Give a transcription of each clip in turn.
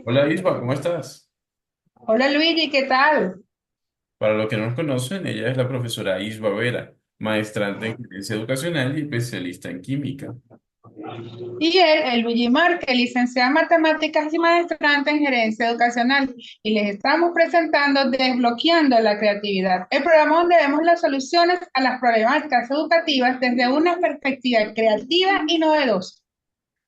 Hola Isma, ¿cómo estás? Hola Luigi, ¿qué tal? Para los que no nos conocen, ella es la profesora Isma Vera, maestrante en gerencia educacional y especialista en química. Y él, el Luigi Márquez, licenciado en matemáticas y maestrante en gerencia educacional. Y les estamos presentando Desbloqueando la creatividad, el programa donde vemos las soluciones a las problemáticas educativas desde una perspectiva creativa y novedosa.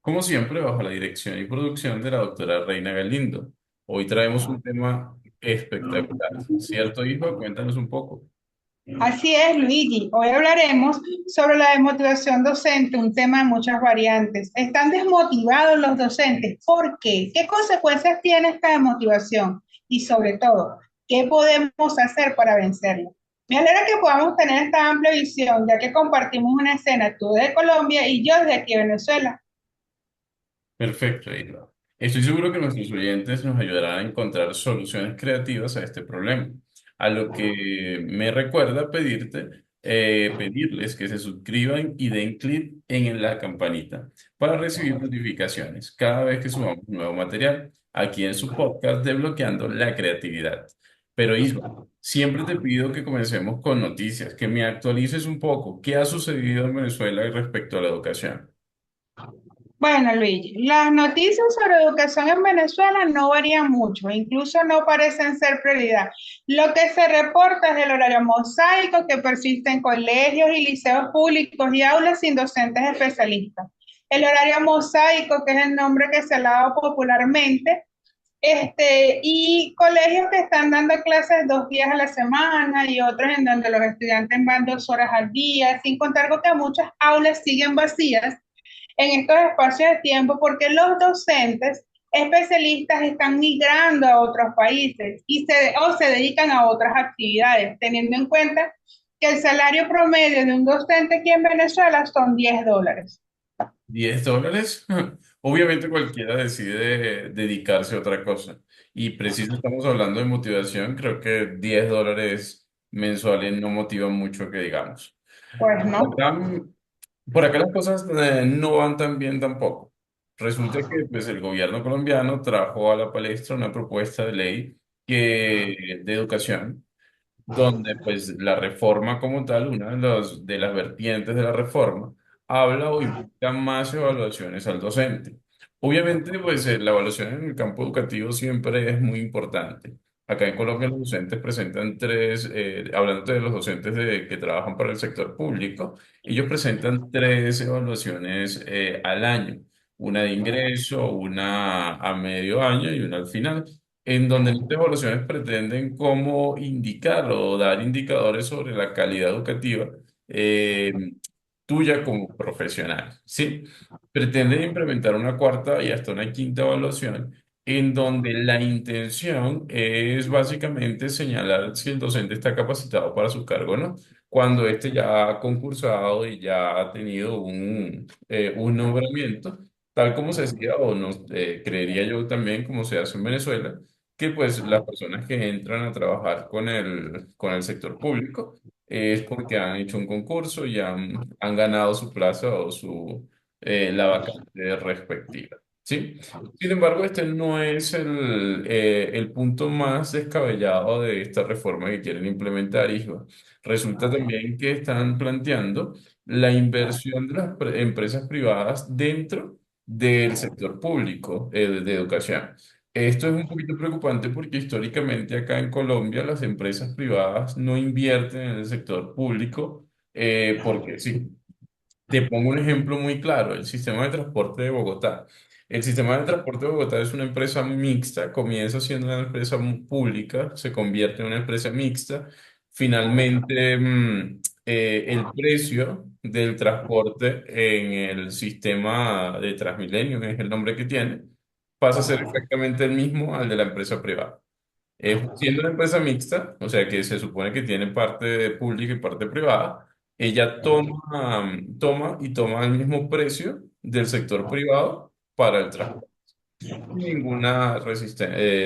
Como siempre, bajo la dirección y producción de la doctora Reina Galindo. Hoy traemos un tema espectacular, ¿cierto, Isma? Cuéntanos un poco. Así es, Luigi. Hoy hablaremos sobre la desmotivación docente, un tema de muchas variantes. ¿Están desmotivados los docentes? ¿Por qué? ¿Qué consecuencias tiene esta desmotivación? Y sobre todo, ¿qué podemos hacer para vencerla? Me alegra que podamos tener esta amplia visión, ya que compartimos una escena, tú de Colombia y yo desde aquí, Venezuela. Perfecto, Isma. Estoy seguro que nuestros oyentes nos ayudarán a encontrar soluciones creativas a este problema, a lo que me recuerda pedirles que se suscriban y den clic en la campanita para recibir notificaciones cada vez que subamos un nuevo material aquí en su podcast Desbloqueando la Creatividad. Pero Isma, siempre te pido que comencemos con noticias, que me actualices un poco qué ha sucedido en Venezuela respecto a la educación. Bueno, Luigi, las noticias sobre educación en Venezuela no varían mucho, incluso no parecen ser prioridad. Lo que se reporta es el horario mosaico que persiste en colegios y liceos públicos y aulas sin docentes especialistas. El horario mosaico, que es el nombre que se le ha dado popularmente, y colegios que están dando clases 2 días a la semana y otros en donde los estudiantes van 2 horas al día, sin contar con que muchas aulas siguen vacías en estos espacios de tiempo porque los docentes especialistas están migrando a otros países o se dedican a otras actividades, teniendo en cuenta que el salario promedio de un docente aquí en Venezuela son $10. $10. Obviamente cualquiera decide dedicarse a otra cosa. Y preciso estamos hablando de motivación, creo que $10 mensuales no motivan mucho que digamos. Pues no. Acá, por acá las cosas no van tan bien tampoco. Resulta que pues, el gobierno colombiano trajo a la palestra una propuesta de ley de educación donde pues la reforma como tal, una de las vertientes de la reforma, habla o implica más evaluaciones al docente. Obviamente, pues la evaluación en el campo educativo siempre es muy importante. Acá en Colombia los docentes presentan hablando de los docentes que trabajan para el sector público, ellos presentan tres evaluaciones al año, una de ingreso, una a medio año y una al final en donde estas evaluaciones pretenden como indicar o dar indicadores sobre la calidad educativa eh, tuya como profesional, ¿sí? Pretenden implementar una cuarta y hasta una quinta evaluación en donde la intención es básicamente señalar si el docente está capacitado para su cargo o no. Cuando éste ya ha concursado y ya ha tenido un nombramiento, tal como se hacía, o no, creería yo también como se hace en Venezuela, que pues las personas que entran a trabajar con el sector público es porque han hecho un concurso y han ganado su plaza o la vacante respectiva. ¿Sí? Sin embargo, este no es el punto más descabellado de esta reforma que quieren implementar, hijo. Resulta también que están planteando la inversión de las empresas privadas dentro del sector público de educación. Esto es un poquito preocupante porque históricamente acá en Colombia las empresas privadas no invierten en el sector público porque sí. Te pongo un ejemplo muy claro, el sistema de transporte de Bogotá. El sistema de transporte de Bogotá es una empresa mixta, comienza siendo una empresa pública, se convierte en una empresa mixta. Finalmente, el precio del transporte en el sistema de Transmilenio, que es el nombre que tiene, pasa a ser exactamente el mismo al de la empresa privada. Siendo una empresa mixta, o sea que se supone que tiene parte pública y parte privada, ella toma el mismo precio del sector privado para el transporte,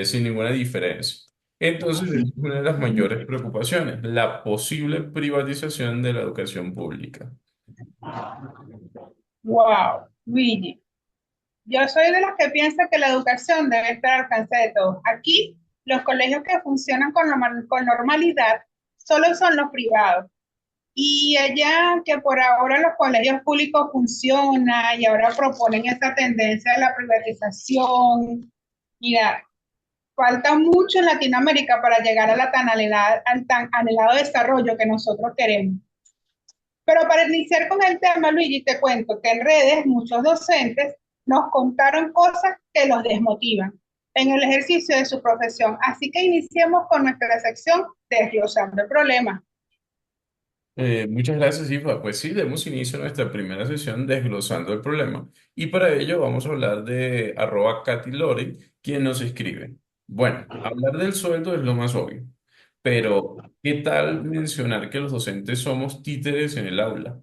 sin ninguna diferencia. Entonces, esa es una de las mayores preocupaciones, la posible privatización de la educación pública. Wow, Luigi. Yo soy de los que piensa que la educación debe estar al alcance de todos. Aquí, los colegios que funcionan con normalidad solo son los privados. Y allá que por ahora los colegios públicos funcionan y ahora proponen esa tendencia de la privatización. Mira, falta mucho en Latinoamérica para llegar a al tan anhelado desarrollo que nosotros queremos. Pero para iniciar con el tema, Luigi, te cuento que en redes muchos docentes nos contaron cosas que los desmotivan en el ejercicio de su profesión. Así que iniciemos con nuestra sección desglosando el problema. Muchas gracias, Ifa. Pues sí, demos inicio a nuestra primera sesión desglosando el problema. Y para ello vamos a hablar de @Katy quien nos escribe. Bueno, hablar del sueldo es lo más obvio, pero ¿qué tal mencionar que los docentes somos títeres en el aula?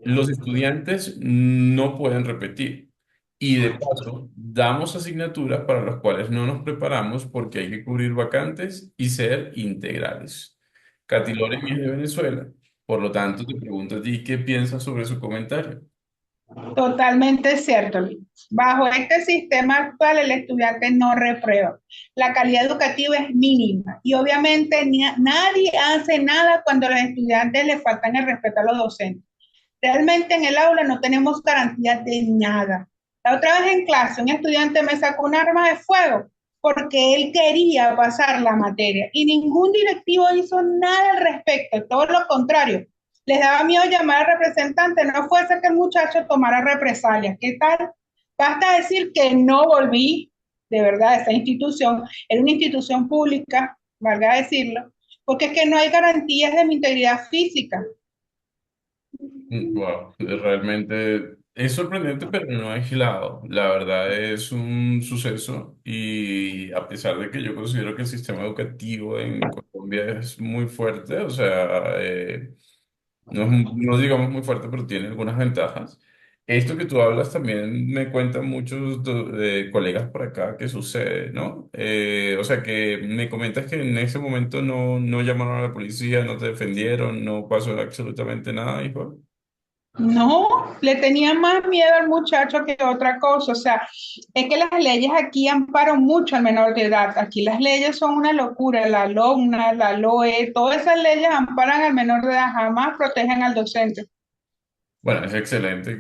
Los estudiantes no pueden repetir y de paso damos asignaturas para las cuales no nos preparamos porque hay que cubrir vacantes y ser integrales. Katy Loren es de Venezuela, por lo tanto te pregunto a ti qué piensas sobre su comentario. Totalmente cierto, Luis. Bajo este sistema actual, el estudiante no reprueba. La calidad educativa es mínima y obviamente nadie hace nada cuando a los estudiantes les faltan el respeto a los docentes. Realmente en el aula no tenemos garantía de nada. La otra vez en clase, un estudiante me sacó un arma de fuego porque él quería pasar la materia y ningún directivo hizo nada al respecto, todo lo contrario. Les daba miedo llamar al representante, no fuese que el muchacho tomara represalias. ¿Qué tal? Basta decir que no volví, de verdad, a esa institución. Era una institución pública, valga decirlo, porque es que no hay garantías de mi integridad física. Wow, realmente es sorprendente, pero no aislado. La verdad es un suceso y a pesar de que yo considero que el sistema educativo en Colombia es muy fuerte, o sea, no, no digamos muy fuerte, pero tiene algunas ventajas. Esto que tú hablas también me cuentan muchos colegas por acá que sucede, ¿no? O sea, que me comentas que en ese momento no llamaron a la policía, no te defendieron, no pasó absolutamente nada, hijo. No, le tenía más miedo al muchacho que otra cosa. O sea, es que las leyes aquí amparan mucho al menor de edad. Aquí las leyes son una locura. La LOMNA, la LOE, todas esas leyes amparan al menor de edad, jamás protegen al docente. Bueno, es excelente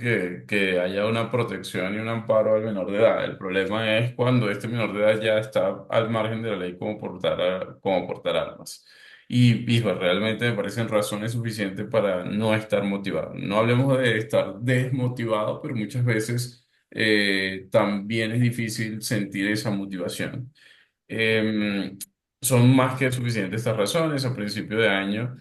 que haya una protección y un amparo al menor de edad. El problema es cuando este menor de edad ya está al margen de la ley como portar armas. Y, hijo, realmente me parecen razones suficientes para no estar motivado. No hablemos de estar desmotivado, pero muchas veces también es difícil sentir esa motivación. Em, Son más que suficientes estas razones. A principio de año,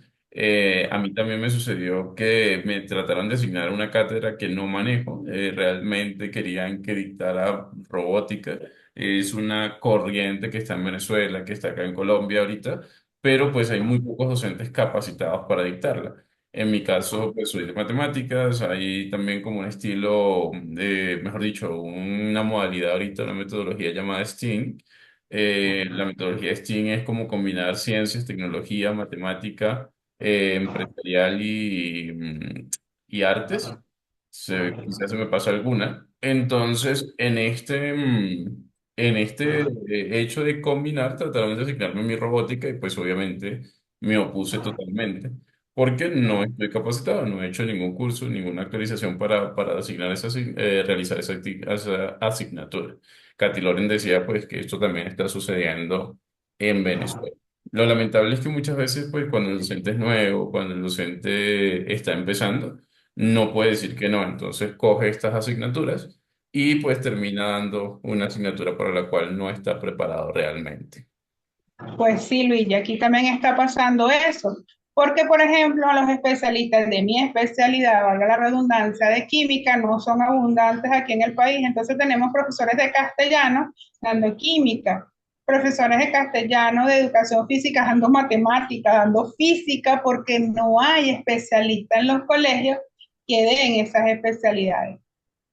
a mí también me sucedió que me trataron de asignar una cátedra que no manejo. Realmente querían que dictara robótica. Es una corriente que está en Venezuela, que está acá en Colombia ahorita, pero pues hay muy pocos docentes capacitados para dictarla. En mi caso, pues soy de matemáticas, hay también como un estilo, mejor dicho, una modalidad ahorita, una metodología llamada STEAM. La metodología STEAM es como combinar ciencias, tecnología, matemática, empresarial y artes. Quizás se me pasa alguna. Entonces, en este hecho de combinar, trataron de asignarme mi robótica y pues obviamente me opuse totalmente. Porque no estoy capacitado, no he hecho ningún curso, ninguna actualización para realizar esa asignatura. Katy Loren decía pues que esto también está sucediendo en Venezuela. Lo lamentable es que muchas veces pues cuando el docente es nuevo, cuando el docente está empezando, no puede decir que no, entonces coge estas asignaturas y pues termina dando una asignatura para la cual no está preparado realmente. Pues sí, Luis, y aquí también está pasando eso. Porque, por ejemplo, los especialistas de mi especialidad, valga la redundancia, de química, no son abundantes aquí en el país. Entonces tenemos profesores de castellano dando química, profesores de castellano de educación física dando matemática, dando física, porque no hay especialistas en los colegios que den esas especialidades.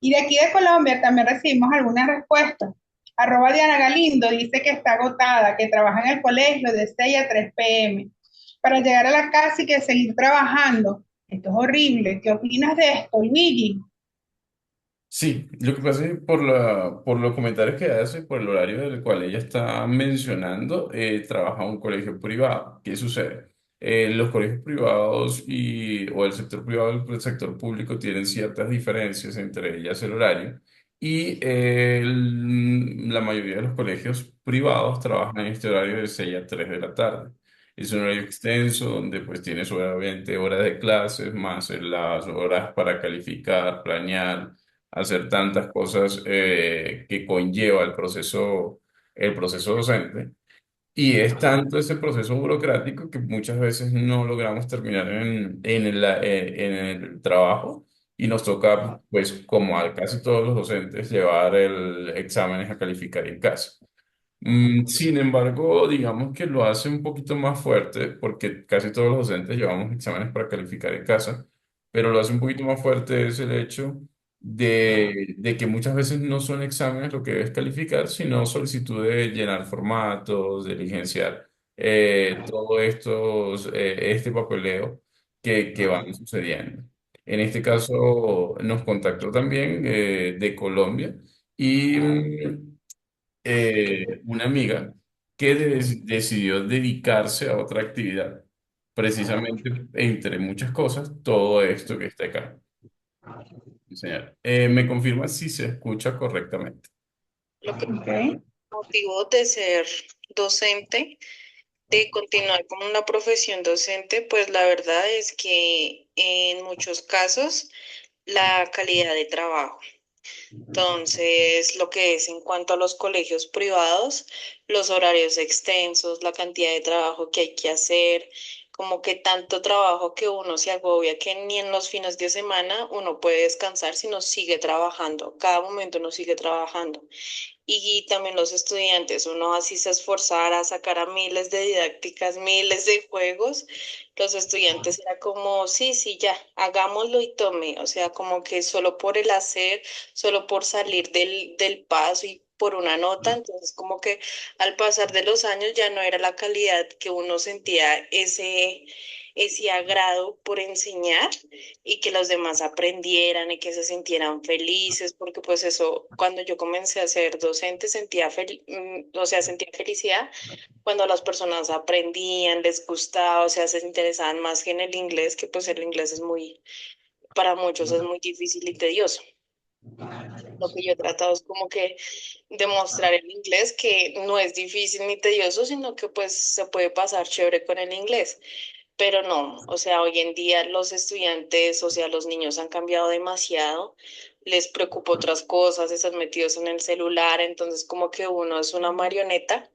Y de aquí de Colombia también recibimos algunas respuestas. Diana Galindo dice que está agotada, que trabaja en el colegio de 6 a 3 p.m. para llegar a la casa y que seguir trabajando. Esto es horrible. ¿Qué opinas de esto, Luigi? Sí, lo que pasa es que por los comentarios que hace, por el horario del cual ella está mencionando, trabaja en un colegio privado. ¿Qué sucede? Los colegios privados o el sector privado y el sector público tienen ciertas diferencias, entre ellas el horario, y la mayoría de los colegios privados trabajan en este horario de 6 a 3 de la tarde. Es un horario extenso donde pues tienes obviamente horas de clases, más las horas para calificar, planear, hacer tantas cosas que conlleva el proceso docente. Y es tanto ese proceso burocrático que muchas veces no logramos terminar en el trabajo y nos toca, pues como a casi todos los docentes, llevar el exámenes a calificar en casa. Sin embargo, digamos que lo hace un poquito más fuerte porque casi todos los docentes llevamos exámenes para calificar en casa, pero lo hace un poquito más fuerte es el hecho de que muchas veces no son exámenes lo que debes calificar, sino solicitud de llenar formatos, de diligenciar todo este papeleo que van sucediendo. En este caso, nos contactó también de Colombia y una amiga que decidió dedicarse a otra actividad, precisamente entre muchas cosas, todo esto que está acá. Señor, ¿me confirma si se escucha correctamente? Lo que Ok. motivó de ser docente, de continuar con una profesión docente, pues la verdad es que en muchos casos la calidad de trabajo. Entonces, lo que es en cuanto a los colegios privados, los horarios extensos, la cantidad de trabajo que hay que hacer, como que tanto trabajo que uno se agobia que ni en los fines de semana uno puede descansar, sino sigue trabajando. Cada momento uno sigue trabajando. Y también los estudiantes, uno así se esforzara a sacar a miles de didácticas, miles de juegos, los estudiantes era como, sí, sí, ya, hagámoslo y tome, o sea, como que solo por el hacer, solo por salir del paso y por una nota, entonces como que al pasar de los años ya no era la calidad que uno sentía ese agrado por enseñar y que los demás aprendieran y que se sintieran felices, porque pues eso, cuando yo comencé a ser docente, o sea, sentía felicidad cuando las personas aprendían, les gustaba, o sea, se interesaban más que en el inglés, que pues el inglés es muy, para muchos es muy difícil y tedioso. Lo que yo he tratado es como que demostrar el inglés que no es difícil ni tedioso, sino que pues se puede pasar chévere con el inglés. Pero no, o sea, hoy en día los estudiantes, o sea, los niños han cambiado demasiado, les preocupa otras cosas, están metidos en el celular, entonces como que uno es una marioneta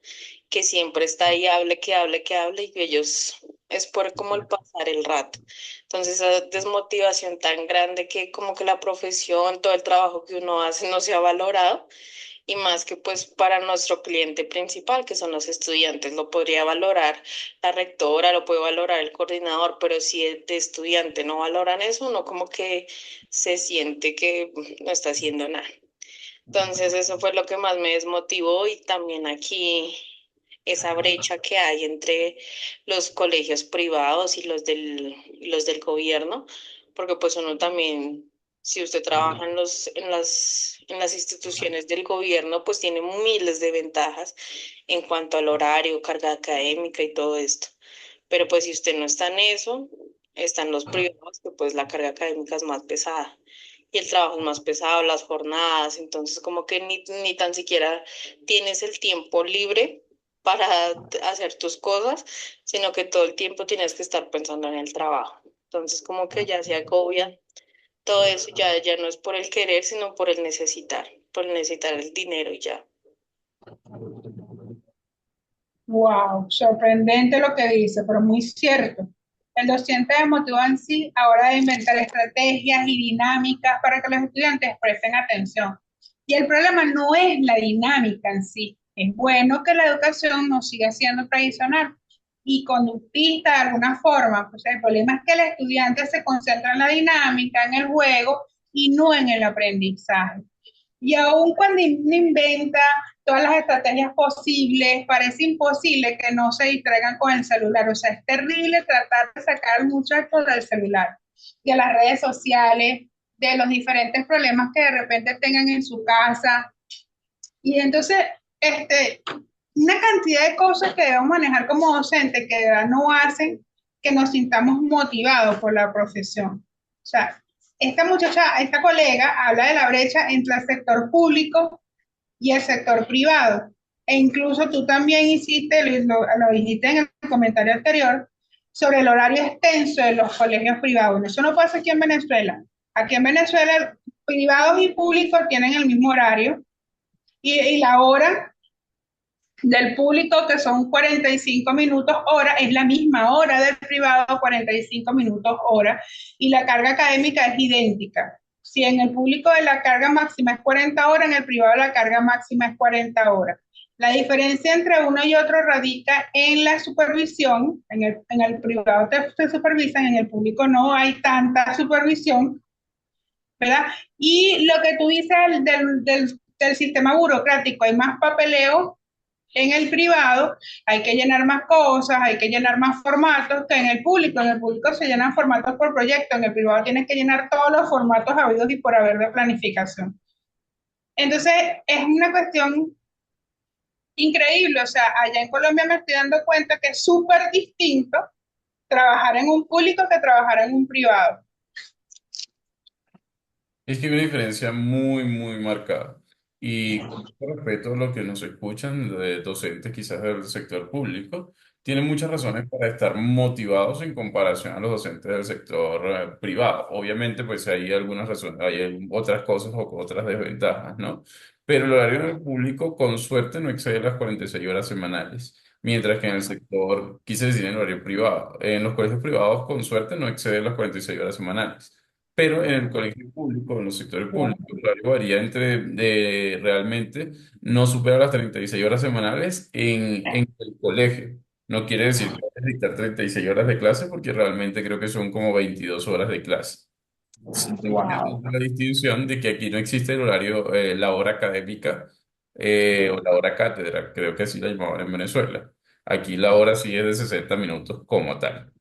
que siempre está ahí, hable, que hable, y ellos es por como el pasar el rato. Entonces esa desmotivación tan grande que como que la profesión, todo el trabajo que uno hace no se ha valorado y más que pues para nuestro cliente principal, que son los estudiantes, lo podría valorar la rectora, lo puede valorar el coordinador, pero si de estudiante no valoran eso, uno como que se siente que no está haciendo nada. Entonces eso fue lo que más me desmotivó y también aquí esa brecha que hay entre los colegios privados y los del gobierno, porque pues uno también, si usted trabaja en las instituciones del gobierno, pues tiene miles de ventajas en cuanto al horario, carga académica y todo esto. Pero pues si usted no está en eso, están los privados, que pues la carga académica es más pesada. Y el trabajo es más pesado, las jornadas, entonces como que ni tan siquiera tienes el tiempo libre para hacer tus cosas, sino que todo el tiempo tienes que estar pensando en el trabajo. Entonces como que ya se agobia todo eso, ya no es por el querer, sino por el necesitar el dinero y ya. Wow, sorprendente lo que dice, pero muy cierto. El docente motivó en sí ahora de inventar estrategias y dinámicas para que los estudiantes presten atención. Y el problema no es la dinámica en sí. Es bueno que la educación no siga siendo tradicional y conductista de alguna forma. Pues el problema es que el estudiante se concentra en la dinámica, en el juego y no en el aprendizaje. Y aun cuando uno inventa todas las estrategias posibles, parece imposible que no se distraigan con el celular. O sea, es terrible tratar de sacar al muchacho del celular, de las redes sociales, de los diferentes problemas que de repente tengan en su casa. Y entonces, este, una cantidad de cosas que debemos manejar como docentes que de verdad no hacen que nos sintamos motivados por la profesión. O sea, esta muchacha, esta colega habla de la brecha entre el sector público y el sector privado. E incluso tú también hiciste, lo dijiste en el comentario anterior, sobre el horario extenso de los colegios privados. Eso no pasa aquí en Venezuela. Aquí en Venezuela, privados y públicos tienen el mismo horario y la hora del público, que son 45 minutos hora, es la misma hora del privado, 45 minutos hora, y la carga académica es idéntica. Si en el público de la carga máxima es 40 horas, en el privado la carga máxima es 40 horas. La diferencia entre uno y otro radica en la supervisión. En el privado te supervisan, en el público no hay tanta supervisión, ¿verdad? Y lo que tú dices del sistema burocrático, hay más papeleo en el privado, hay que llenar más cosas, hay que llenar más formatos que en el público. En el público se llenan formatos por proyecto, en el privado tienes que llenar todos los formatos habidos y por haber de planificación. Entonces, es una cuestión increíble. O sea, allá en Colombia me estoy dando cuenta que es súper distinto trabajar en un público que trabajar en un privado. Es que hay una diferencia muy, muy marcada. Y con todo respeto a los que nos escuchan, de docentes quizás del sector público, tienen muchas razones para estar motivados en comparación a los docentes del sector privado. Obviamente, pues hay algunas razones, hay otras cosas o otras desventajas, ¿no? Pero el horario del público, con suerte, no excede las 46 horas semanales. Mientras que en el sector, quise decir en el horario privado, en los colegios privados, con suerte, no excede las 46 horas semanales. Pero en el colegio público, en los sectores públicos, el horario varía realmente no supera las 36 horas semanales en el colegio. No quiere decir que vayas a dictar 36 horas de clase porque realmente creo que son como 22 horas de clase. Sí, tengo que hacer Wow. la distinción de que aquí no existe el horario, la hora académica o la hora cátedra, creo que así la llamaban en Venezuela. Aquí la hora sí es de 60 minutos como tal.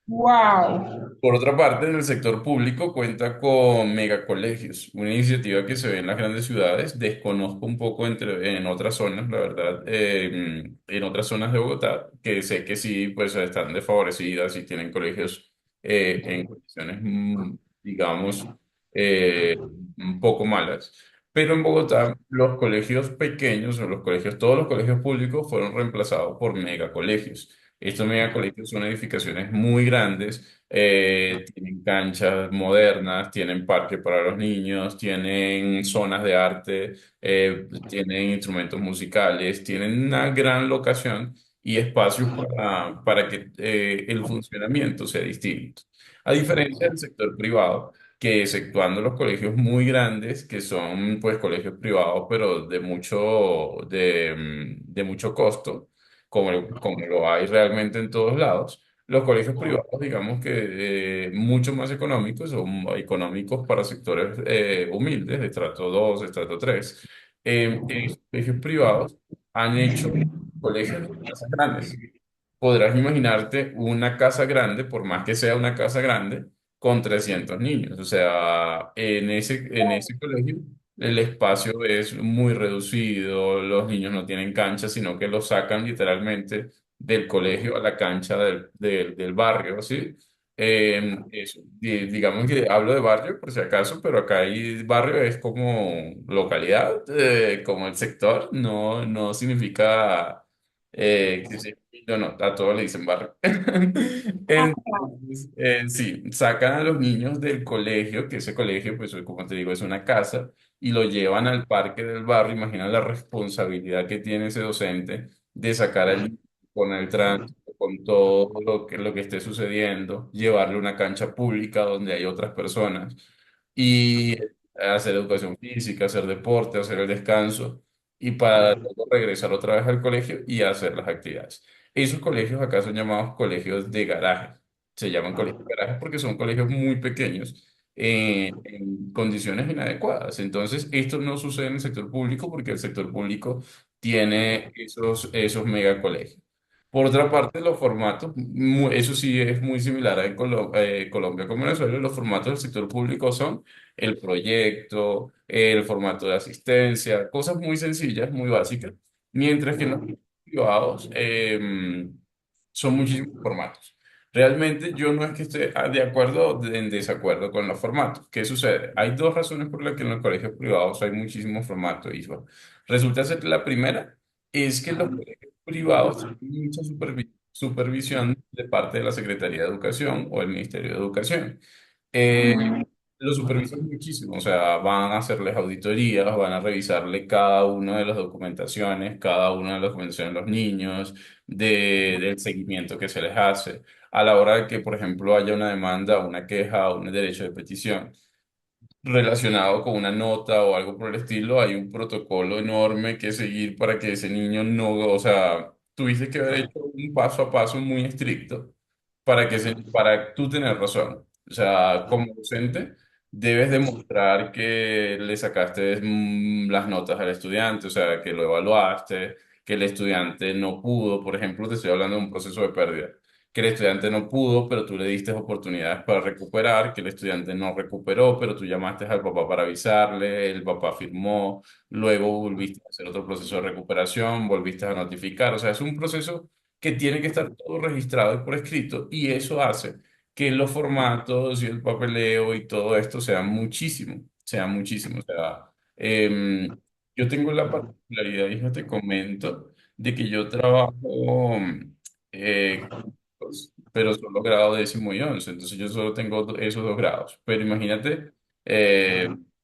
Wow. Por otra parte, en el sector público cuenta con megacolegios, una iniciativa que se ve en las grandes ciudades. Desconozco un poco en otras zonas, la verdad, en otras zonas de Bogotá, que sé que sí, pues están desfavorecidas y tienen colegios en condiciones, digamos, eh, un poco malas. Pero en Bogotá, los colegios pequeños o los colegios, todos los colegios públicos fueron reemplazados por megacolegios. Estos megacolegios son edificaciones muy grandes, tienen canchas modernas, tienen parques para los niños, tienen zonas de arte, tienen instrumentos musicales, tienen una gran locación y espacios para que el funcionamiento sea distinto. A diferencia del sector privado, que exceptuando los colegios muy grandes, que son pues colegios privados, pero de mucho costo, como lo hay realmente en todos lados. Los colegios privados, digamos que mucho más económicos o económicos para sectores humildes, de estrato 2 estrato 3. Esos colegios privados han hecho colegios de casas grandes. Podrás imaginarte una casa grande, por más que sea una casa grande, con 300 niños. O sea, en ese colegio el espacio es muy reducido, los niños no tienen cancha, sino que los sacan literalmente del colegio a la cancha del barrio, ¿sí? Digamos que hablo de barrio por si acaso, pero acá hay barrio es como localidad, como el sector, no significa que no, no, a todos le dicen barrio. Entonces, sí, sacan a los niños del colegio, que ese colegio, pues como te digo, es una casa, y lo llevan al parque del barrio. Imagina la responsabilidad que tiene ese docente de sacar al niño con el tránsito, con todo lo que esté sucediendo, llevarle a una cancha pública donde hay otras personas y hacer educación física, hacer deporte, hacer el descanso y para luego regresar otra vez al colegio y hacer las actividades. Esos colegios acá son llamados colegios de garaje. Se llaman colegios de garaje porque son colegios muy pequeños en condiciones inadecuadas. Entonces, esto no sucede en el sector público porque el sector público tiene esos megacolegios. Por otra parte, los formatos, eso sí es muy similar a Colombia con Venezuela, los formatos del sector público son el proyecto, el formato de asistencia, cosas muy sencillas, muy básicas, mientras que en los privados son muchísimos formatos. Realmente yo no es que esté de acuerdo o en desacuerdo con los formatos. ¿Qué sucede? Hay dos razones por las que en los colegios privados hay muchísimos formatos, Isba. Resulta ser que la primera es que los colegios privados tienen mucha supervisión de parte de la Secretaría de Educación o el Ministerio de Educación. Eh, Mm. lo supervisan muchísimo, o sea, van a hacerles auditorías, van a revisarle cada una de las documentaciones, cada una de las documentaciones de los niños, del seguimiento que se les hace. A la hora de que, por ejemplo, haya una demanda, una queja o un derecho de petición relacionado con una nota o algo por el estilo, hay un protocolo enorme que seguir para que ese niño no, o sea, tuviste que haber hecho un paso a paso muy estricto para tú tener razón. O sea, como docente, debes demostrar que le sacaste las notas al estudiante, o sea, que lo evaluaste, que el estudiante no pudo, por ejemplo, te estoy hablando de un proceso de pérdida que el estudiante no pudo, pero tú le diste oportunidades para recuperar, que el estudiante no recuperó, pero tú llamaste al papá para avisarle, el papá firmó, luego volviste a hacer otro proceso de recuperación, volviste a notificar, o sea, es un proceso que tiene que estar todo registrado y por escrito, y eso hace que los formatos y el papeleo y todo esto sea muchísimo, o sea, yo tengo la particularidad, y te comento, de que yo trabajo pero solo grado décimo y once, entonces yo solo tengo esos dos grados. Pero imagínate,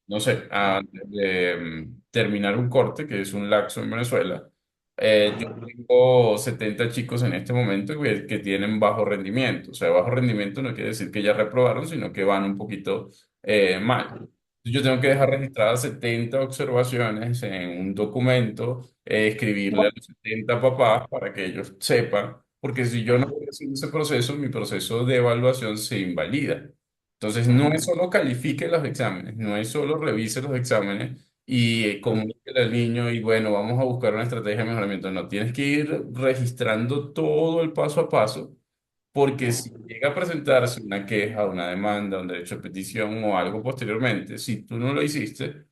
no sé, antes de terminar un corte, que es un laxo en Venezuela, yo tengo 70 chicos en este momento que tienen bajo rendimiento. O sea, bajo rendimiento no quiere decir que ya reprobaron, sino que van un poquito mal. Yo tengo que dejar registradas 70 observaciones en un documento, escribirle a los 70 papás para que ellos sepan, porque si yo no voy haciendo ese proceso, mi proceso de evaluación se invalida. Entonces, no es solo califique los exámenes, no es solo revise los exámenes y comunique al niño y bueno, vamos a buscar una estrategia de mejoramiento. No, tienes que ir registrando todo el paso a paso porque si llega a presentarse una queja, una demanda, un derecho de petición o algo posteriormente, si tú no lo hiciste,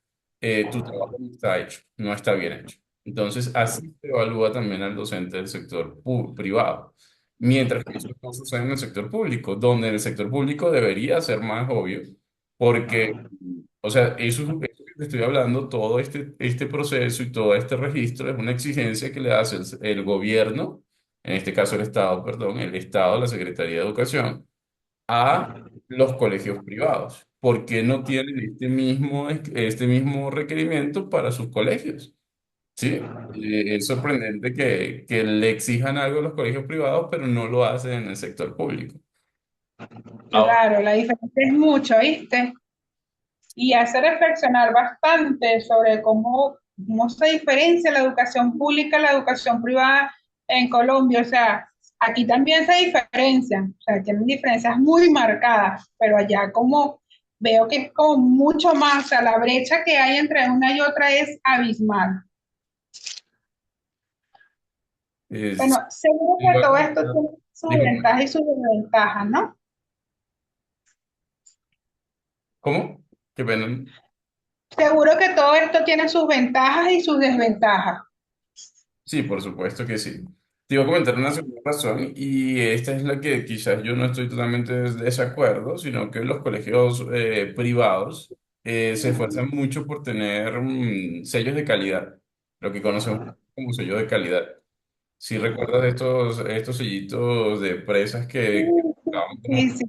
tu trabajo no está hecho, no está bien hecho. Entonces, así se evalúa también al docente del sector privado. Mientras que eso no sucede en el sector público, donde en el sector público debería ser más obvio, porque, o sea, eso que te estoy hablando, todo este proceso y todo este registro es una exigencia que le hace el gobierno, en este caso el Estado, perdón, el Estado, la Secretaría de Educación, a los colegios privados. ¿Por qué no tienen este mismo requerimiento para sus colegios? Sí, es sorprendente que le exijan algo a los colegios privados, pero no lo hacen en el sector público. Ahora, Claro, la diferencia es mucho, ¿viste? Y hace reflexionar bastante sobre cómo se diferencia la educación pública y la educación privada en Colombia. O sea, aquí también se diferencian, o sea, tienen diferencias muy marcadas, pero allá como veo que es como mucho más, o sea, la brecha que hay entre una y otra es abismal. Bueno, es, seguro que todo esto tiene sus disculpa, ventajas y sus desventajas, ¿no? ¿cómo? Qué pena. Seguro que todo esto tiene sus ventajas y sus desventajas. Sí, por supuesto que sí. Te iba a comentar una segunda razón y esta es la que quizás yo no estoy totalmente de desacuerdo, sino que los colegios privados se esfuerzan mucho por tener sellos de calidad, lo que conocemos como sello de calidad. Si recuerdas estos sellitos de empresas que daban como Sí, sí.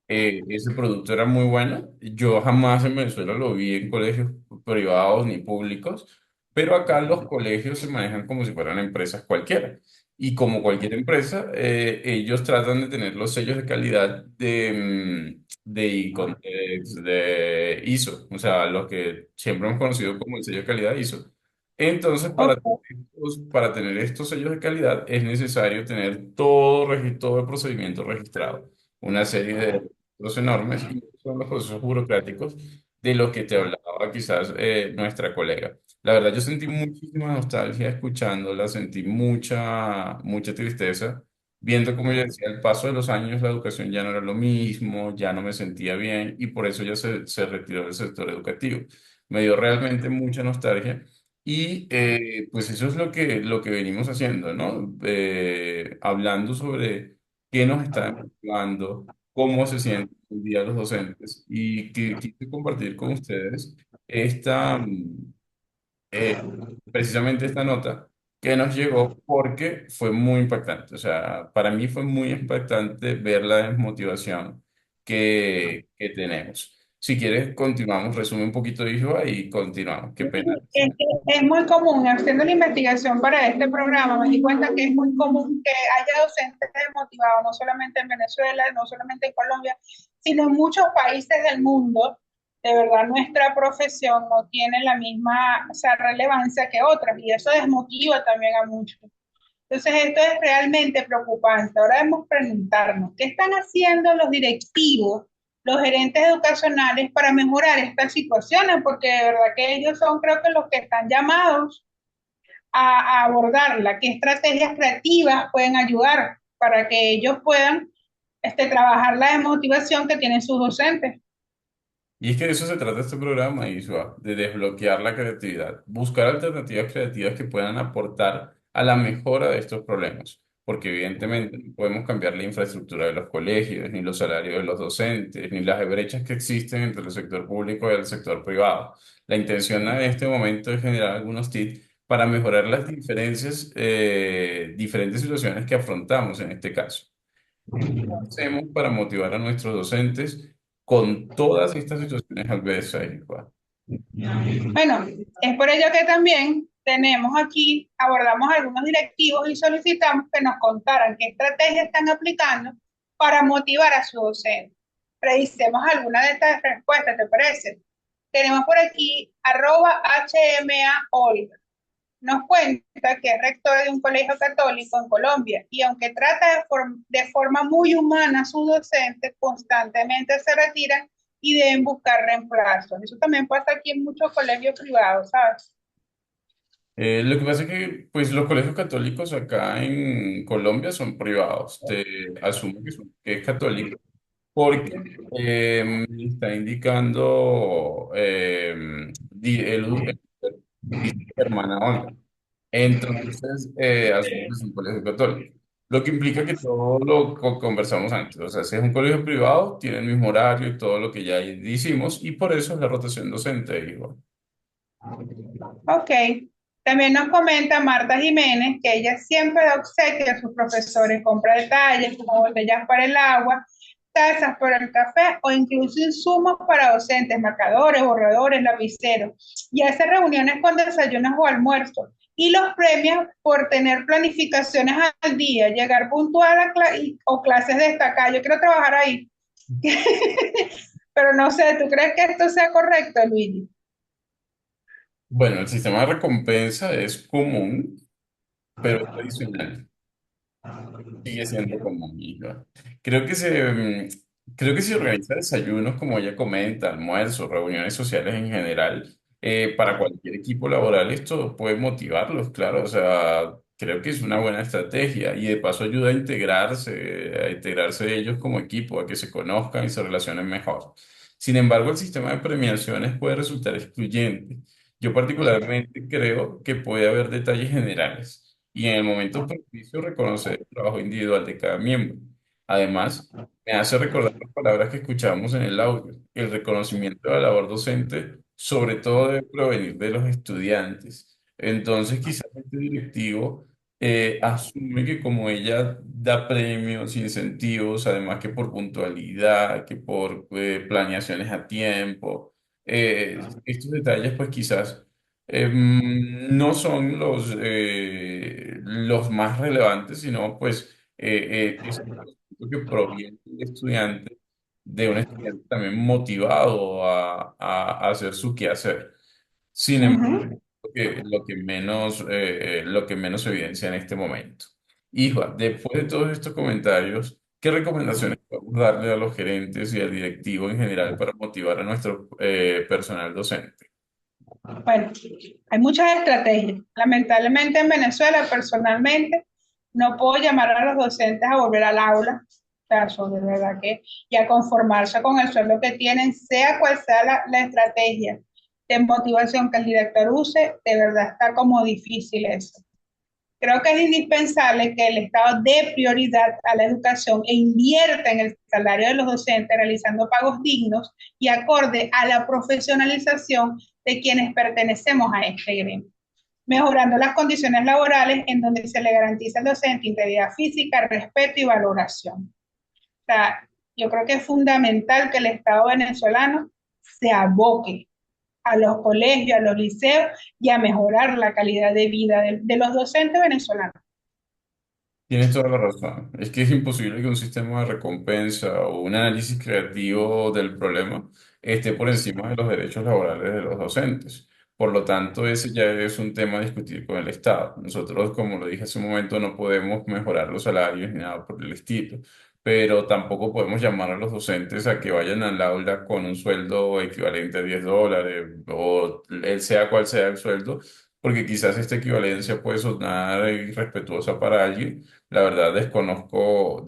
ese producto era muy bueno. Yo jamás en Venezuela lo vi en colegios privados ni públicos, pero acá los colegios se manejan como si fueran empresas cualquiera. Y como cualquier empresa, ellos tratan de tener los sellos de calidad de Icontex, de ISO, o sea, los que siempre hemos conocido como el sello de calidad ISO. Entonces, Ok. para tener estos sellos de calidad es necesario tener todo el procedimiento registrado, una serie de procesos enormes y son los procesos burocráticos de lo que te hablaba quizás nuestra colega. La verdad, yo sentí muchísima nostalgia escuchándola, sentí mucha tristeza, viendo como yo decía, el paso de los años, la educación ya no era lo mismo, ya no me sentía bien y por eso ya se retiró del sector educativo. Me dio realmente mucha nostalgia. Y pues eso es lo que venimos haciendo, ¿no? Hablando sobre qué nos está motivando, cómo se sienten el día los docentes y que quise compartir con ustedes esta, eh, precisamente esta nota que nos llegó porque fue muy impactante. O sea, para mí fue muy impactante ver la desmotivación que tenemos. Si quieres, continuamos, resume un poquito, hijo, y continuamos. Qué pena. Es muy común, haciendo la investigación para este programa, me di cuenta que es muy común que haya docentes desmotivados, no solamente en Venezuela, no solamente en Colombia, sino en muchos países del mundo. De verdad, nuestra profesión no tiene la misma, o sea, relevancia que otras y eso desmotiva también a muchos. Entonces, esto es realmente preocupante. Ahora debemos preguntarnos, ¿qué están haciendo los directivos, los gerentes educacionales para mejorar estas situaciones? Porque de verdad que ellos son, creo que los que están llamados a abordarla. ¿Qué estrategias creativas pueden ayudar para que ellos puedan trabajar la desmotivación que tienen sus docentes? Y es que de eso se trata este programa, Isua, de desbloquear la creatividad, buscar alternativas creativas que puedan aportar a la mejora de estos problemas, porque evidentemente no podemos cambiar la infraestructura de los colegios, ni los salarios de los docentes, ni las brechas que existen entre el sector público y el sector privado. La intención en este momento es generar algunos tips para mejorar las diferentes situaciones que afrontamos en este caso. Hacemos para motivar a nuestros docentes con todas estas situaciones adversas, Juan? Bueno, es por ello que también tenemos aquí, abordamos a algunos directivos y solicitamos que nos contaran qué estrategias están aplicando para motivar a su docente. Revisemos algunas de estas respuestas, ¿te parece? Tenemos por aquí @HMAOL. Nos cuenta que es rector de un colegio católico en Colombia y aunque trata de forma muy humana a sus docentes, constantemente se retiran y deben buscar reemplazos. Eso también pasa aquí en muchos colegios privados, ¿sabes? Lo que pasa es que pues, los colegios católicos acá en Colombia son privados. Te asumo que es católico porque me está indicando dice hermana Olga. Entonces, asumo que es un colegio católico. Lo que implica que todo lo conversamos antes. O sea, si es un colegio privado, tiene el mismo horario y todo lo que ya hicimos, y por eso es la rotación docente igual. Ok. También nos comenta Marta Jiménez que ella siempre da obsequio a sus profesores, compra detalles como botellas para el agua, tazas para el café o incluso insumos para docentes, marcadores, borradores, lapiceros. Y hace reuniones con desayunos o almuerzos. Y los premios por tener planificaciones al día, llegar puntual a o clases destacadas. Yo quiero trabajar ahí. Pero no sé, ¿tú crees que esto sea correcto, Luigi? Bueno, el sistema de recompensa es común, pero es tradicional. Sigue siendo común, hija. Creo que creo que se organiza desayunos, como ella comenta, almuerzos, reuniones sociales en general, para cualquier equipo laboral, esto puede motivarlos, claro. O sea, creo que es una buena estrategia y de paso ayuda a integrarse ellos como equipo, a que se conozcan y se relacionen mejor. Sin embargo, el sistema de premiaciones puede resultar excluyente. Yo particularmente creo que puede haber detalles generales y en el momento propicio reconocer el trabajo individual de cada miembro. Además, me hace recordar las palabras que escuchamos en el audio. El reconocimiento de la labor docente, sobre todo, debe provenir de los estudiantes. Entonces, quizás este directivo asume que como ella da premios, incentivos, además que por puntualidad, que por planeaciones a tiempo, estos detalles, pues quizás no son los más relevantes, sino pues es algo que proviene del estudiante, de un estudiante también motivado a hacer su quehacer. Sin embargo, Ujú. lo que menos se evidencia en este momento. Hijo, después de todos estos comentarios, ¿Qué recomendaciones podemos darle a los gerentes y al directivo en general para motivar a nuestro personal docente? Bueno, hay muchas estrategias. Lamentablemente en Venezuela, personalmente, no puedo llamar a los docentes a volver al aula. O sea, eso de verdad que, y a conformarse con el sueldo que tienen, sea cual sea la estrategia de motivación que el director use, de verdad está como difícil eso. Creo que es indispensable que el Estado dé prioridad a la educación e invierta en el salario de los docentes, realizando pagos dignos y acorde a la profesionalización de quienes pertenecemos a este gremio, mejorando las condiciones laborales en donde se le garantiza al docente integridad física, respeto y valoración. O sea, yo creo que es fundamental que el Estado venezolano se aboque a los colegios, a los liceos y a mejorar la calidad de vida de los docentes venezolanos. Tienes toda la razón. Es que es imposible que un sistema de recompensa o un análisis creativo del problema esté por encima de los derechos laborales de los docentes. Por lo tanto, ese ya es un tema a discutir con el Estado. Nosotros, como lo dije hace un momento, no podemos mejorar los salarios ni nada por el estilo, pero tampoco podemos llamar a los docentes a que vayan al aula con un sueldo equivalente a $10 o el sea cual sea el sueldo, porque quizás esta equivalencia puede sonar irrespetuosa para alguien. La verdad desconozco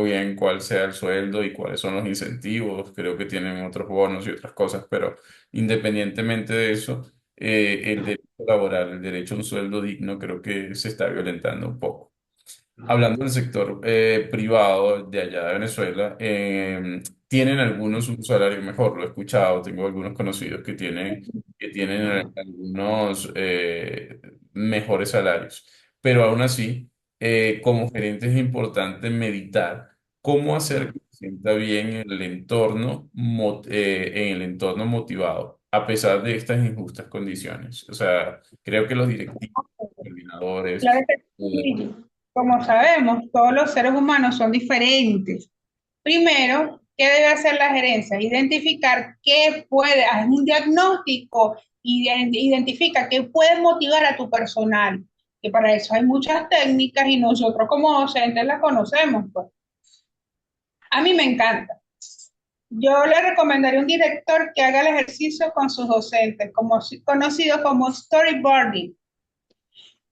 bien cuál sea el sueldo y cuáles son los incentivos. Creo que tienen otros bonos y otras cosas, pero independientemente de eso, el derecho laboral, el derecho a un sueldo digno, creo que se está violentando un poco. Hablando del sector privado de allá de Venezuela, tienen algunos un salario mejor, lo he escuchado, tengo algunos conocidos que tienen algunos mejores salarios, pero aún así, como gerente es importante meditar cómo hacer que se sienta bien en el entorno motivado, a pesar de estas injustas condiciones. O sea, creo que los directivos, coordinadores, Claro que eh, sí. Como sabemos, todos los seres humanos son diferentes. Primero, ¿qué debe hacer la gerencia? Identificar qué puede, haz un diagnóstico y identifica qué puede motivar a tu personal. Que para eso hay muchas técnicas y nosotros como docentes las conocemos, pues. A mí me encanta. Yo le recomendaría a un director que haga el ejercicio con sus docentes, como, conocido como storyboarding.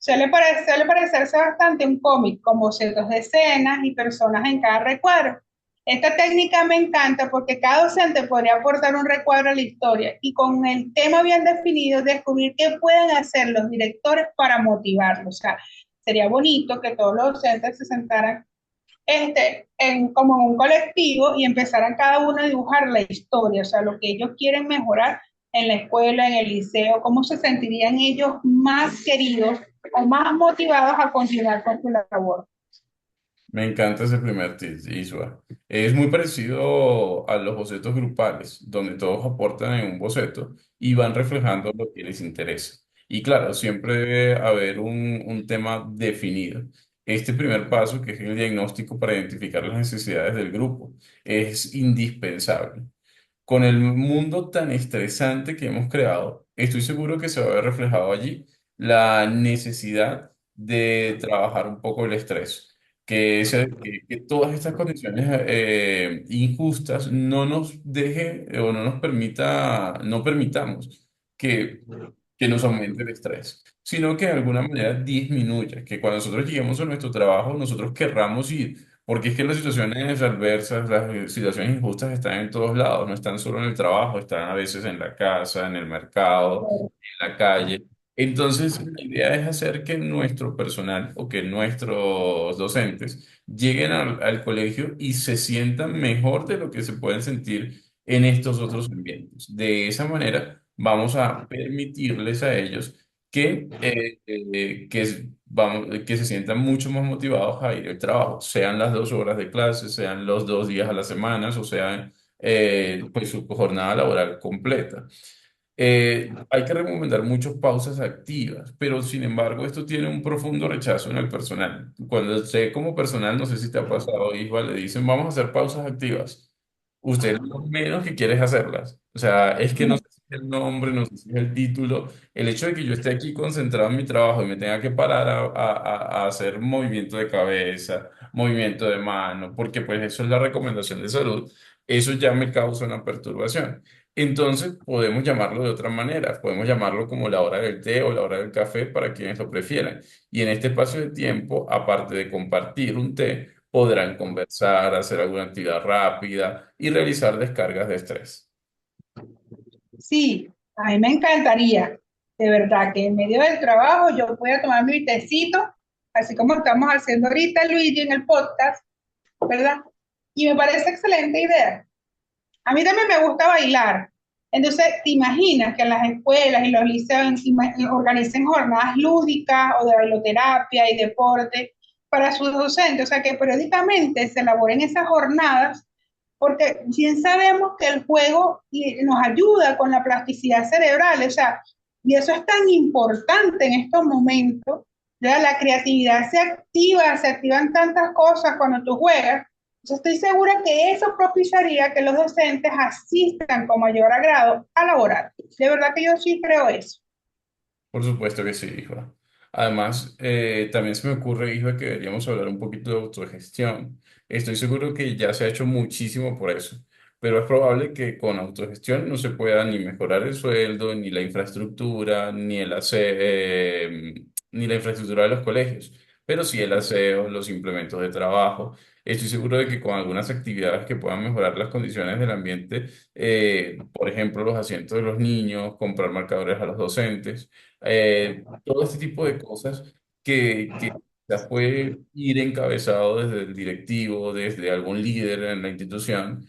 Suele parecerse bastante un cómic, como cientos de escenas y personas en cada recuadro. Esta técnica me encanta porque cada docente podría aportar un recuadro a la historia y con el tema bien definido descubrir qué pueden hacer los directores para motivarlos. O sea, sería bonito que todos los docentes se sentaran como en un colectivo y empezaran cada uno a dibujar la historia, o sea, lo que ellos quieren mejorar en la escuela, en el liceo, cómo se sentirían ellos más queridos o más motivados a continuar con su labor. Me encanta ese primer tip, Isua. Es muy parecido a los bocetos grupales, donde todos aportan en un boceto y van reflejando lo que les interesa. Y claro, siempre debe haber un tema definido. Este primer paso, que es el diagnóstico para identificar las necesidades del grupo, es indispensable. Con el mundo tan estresante que hemos creado, estoy seguro que se va a ver reflejado allí la necesidad de trabajar un poco el estrés, que todas estas condiciones injustas no nos deje o no nos permita, no permitamos que, que nos aumente el estrés, sino que de alguna manera disminuya, que cuando nosotros lleguemos a nuestro trabajo, nosotros querramos ir. Porque es que las situaciones adversas, las situaciones injustas están en todos lados, no están solo en el trabajo, están a veces en la casa, en el mercado, en la calle. Entonces, la idea es hacer que nuestro personal o que nuestros docentes lleguen al colegio y se sientan mejor de lo que se pueden sentir en estos otros ambientes. De esa manera, vamos a permitirles a ellos que se sientan mucho más motivados a ir al trabajo, sean las 2 horas de clase, sean los 2 días a la semana, o sean pues su jornada laboral completa. Hay que recomendar muchas pausas activas, pero sin embargo esto tiene un profundo rechazo en el personal. Cuando usted como personal, no sé si te ha pasado, igual le dicen, vamos a hacer pausas activas. Usted lo menos que quiere es hacerlas. O sea, es que no sé el nombre, no sé si es el título, el hecho de que yo esté aquí concentrado en mi trabajo y me tenga que parar a hacer movimiento de cabeza, movimiento de mano, porque pues eso es la recomendación de salud, eso ya me causa una perturbación. Entonces podemos llamarlo de otra manera, podemos llamarlo como la hora del té o la hora del café para quienes lo prefieran. Y en este espacio de tiempo, aparte de compartir un té, podrán conversar, hacer alguna actividad rápida y realizar descargas de estrés. Sí, a mí me encantaría, de verdad, que en medio del trabajo yo pueda tomar mi tecito, así como estamos haciendo ahorita, Luigi, en el podcast, ¿verdad? Y me parece excelente idea. A mí también me gusta bailar. Entonces, ¿te imaginas que las escuelas y los liceos organicen jornadas lúdicas o de bailoterapia y deporte para sus docentes? O sea, que periódicamente se elaboren esas jornadas, porque bien sabemos que el juego nos ayuda con la plasticidad cerebral, o sea, y eso es tan importante en estos momentos, ¿ya? La creatividad se activan tantas cosas cuando tú juegas. Yo estoy segura que eso propiciaría que los docentes asistan con mayor agrado a laborar. De verdad que yo sí creo eso. Por supuesto que sí, hijo. Además, también se me ocurre, hijo, que deberíamos hablar un poquito de autogestión. Estoy seguro que ya se ha hecho muchísimo por eso, pero es probable que con autogestión no se pueda ni mejorar el sueldo, ni la infraestructura, ni la infraestructura de los colegios, pero sí el aseo, los implementos de trabajo. Estoy seguro de que con algunas actividades que puedan mejorar las condiciones del ambiente, por ejemplo, los asientos de los niños, comprar marcadores a los docentes, todo este tipo de cosas que ya puede ir encabezado desde el directivo, desde algún líder en la institución,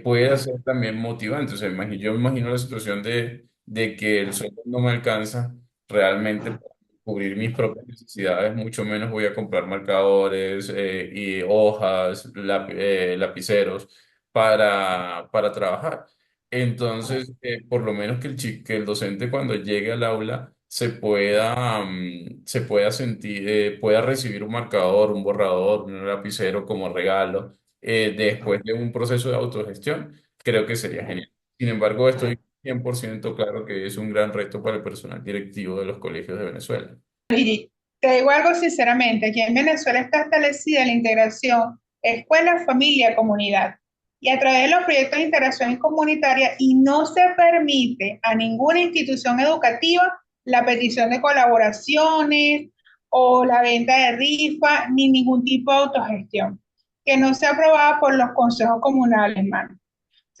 puede ser también motivante. O sea, yo me imagino la situación de que el sueldo no me alcanza realmente para cubrir mis propias necesidades, mucho menos voy a comprar marcadores y hojas, lapiceros para trabajar. Entonces, por lo menos que el docente cuando llegue al aula se pueda sentir, pueda recibir un marcador, un borrador, un lapicero como regalo, después de un proceso de autogestión, creo que sería genial. Sin embargo, estoy 100% claro que es un gran reto para el personal directivo de los colegios de Venezuela. Y te digo algo sinceramente, aquí en Venezuela está establecida la integración escuela, familia, comunidad. Y a través de los proyectos de integración comunitaria y no se permite a ninguna institución educativa la petición de colaboraciones o la venta de rifa ni ningún tipo de autogestión que no sea aprobada por los consejos comunales, hermano.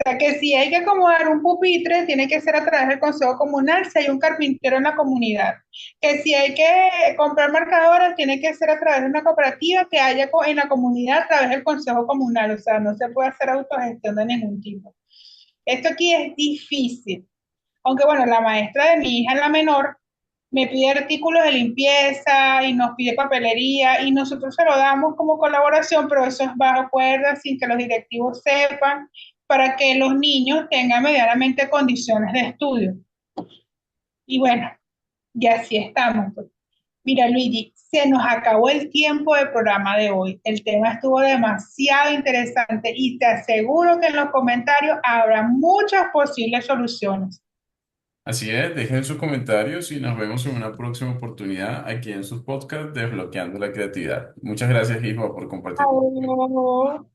O sea que si hay que acomodar un pupitre, tiene que ser a través del consejo comunal si hay un carpintero en la comunidad. Que si hay que comprar marcadores, tiene que ser a través de una cooperativa que haya en la comunidad a través del consejo comunal. O sea, no se puede hacer autogestión de ningún tipo. Esto aquí es difícil. Aunque bueno, la maestra de mi hija, la menor, me pide artículos de limpieza y nos pide papelería y nosotros se lo damos como colaboración, pero eso es bajo cuerda, sin que los directivos sepan, para que los niños tengan medianamente condiciones de estudio. Y bueno, ya así estamos, pues. Mira, Luigi, se nos acabó el tiempo del programa de hoy. El tema estuvo demasiado interesante y te aseguro que en los comentarios habrá muchas posibles soluciones. Así es, dejen sus comentarios y nos vemos en una próxima oportunidad aquí en su podcast Desbloqueando la Creatividad. Muchas gracias, hijo, por compartir. Chao.